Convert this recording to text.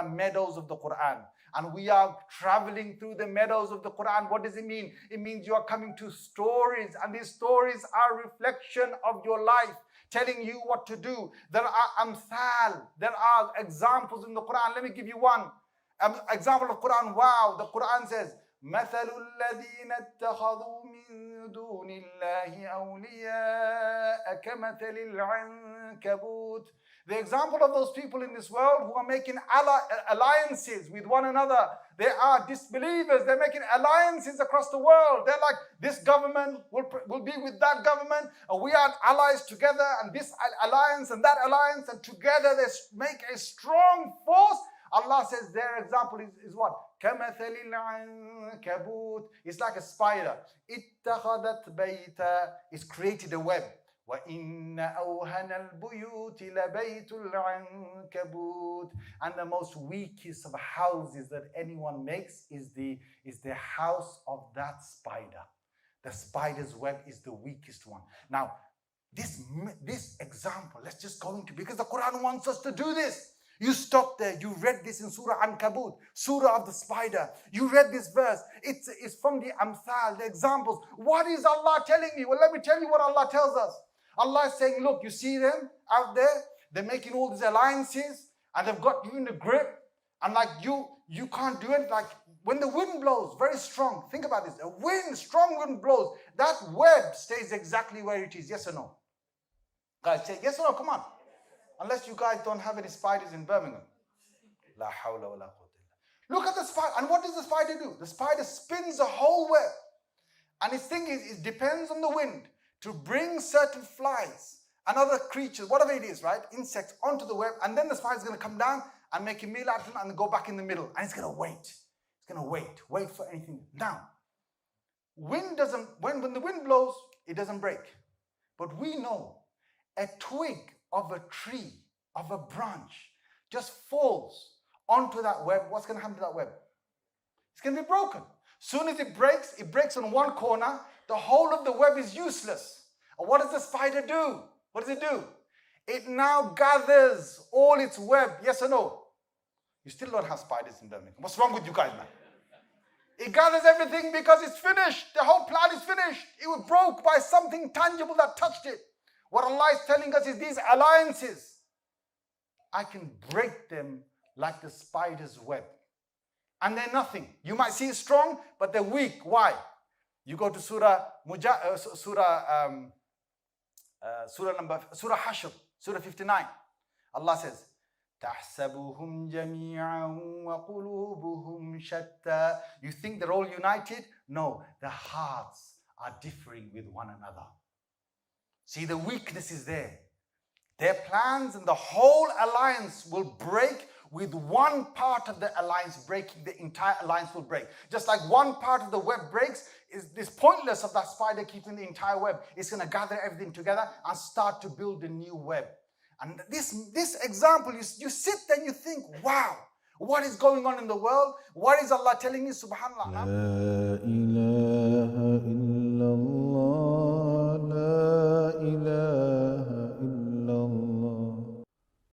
are meadows of the Quran. And we are traveling through the meadows of the Quran. What does it mean? It means you are coming to stories, and these stories are a reflection of your life, telling you what to do. There are amthal, there are examples in the Quran. Let me give you one example of Quran. Wow, the Quran says, مثل الذين اتخذوا من دون الله أولياء كمثل العنكبوت. The example of those people in this world who are making alliances with one another. They are disbelievers. They're making alliances across the world. They're like, this government will be with that government, and we are allies together, and this alliance and that alliance, and together they make a strong force. Allah says their example is what? كَمَثَلِ الْعَنكَبُوتِ. It's like a spider. اتَّخَذَتْ بَيْتًا. It's created a web. وَإِنَّ أَوْهَنَ الْبُيُوتِ لَبَيْتُ الْعَنكَبُوتِ. And the most weakest of houses that anyone makes is the house of that spider. The spider's web is the weakest one. Now, this example, let's just go into, because the Quran wants us to do this. You stop there, you read this in Surah Ankabut, Surah of the spider. You read this verse. It's from the Amthal, the examples. What is Allah telling you? Well, let me tell you what Allah tells us. Allah is saying, look, you see them out there? They're making all these alliances, and they've got you in the grip, and like you can't do it. Like when the wind blows very strong, think about this. Strong wind blows, that web stays exactly where it is, yes or no? Guys, say yes or no, come on. Unless you guys don't have any spiders in Birmingham. La hawla wa la quwwata illa. Look at the spider. And what does the spider do? The spider spins a whole web. And its thing is, it depends on the wind to bring certain flies and other creatures, whatever it is, right? Insects onto the web. And then the spider's going to come down and make a meal out of them and go back in the middle. And it's going to wait. It's going to wait for anything. Now, when the wind blows, it doesn't break. But we know a twig of a tree, of a branch, just falls onto that web. What's going to happen to that web? It's going to be broken. Soon as it breaks on one corner, the whole of the web is useless. And what does the spider do? What does it do? It now gathers all its web. Yes or no? You still don't have spiders in Birmingham. What's wrong with you guys, man? It gathers everything because it's finished. The whole plant is finished. It was broke by something tangible that touched it. What Allah is telling us is these alliances, I can break them like the spider's web. And they're nothing. You might see it strong, but they're weak. Why? You go to Surah Hashr, Surah 59. Allah says, تَحْسَبُهُمْ جَمِيعًا وَقُلُوبُهُمْ شَتَّى. You think they're all united? No, their hearts are differing with one another. See, the weakness is there. Their plans and the whole alliance will break with one part of the alliance breaking. The entire alliance will break. Just like one part of the web breaks, it's pointless of that spider keeping the entire web. It's going to gather everything together and start to build a new web. And this example, you sit there and you think, wow, what is going on in the world? What is Allah telling you? Subhanallah.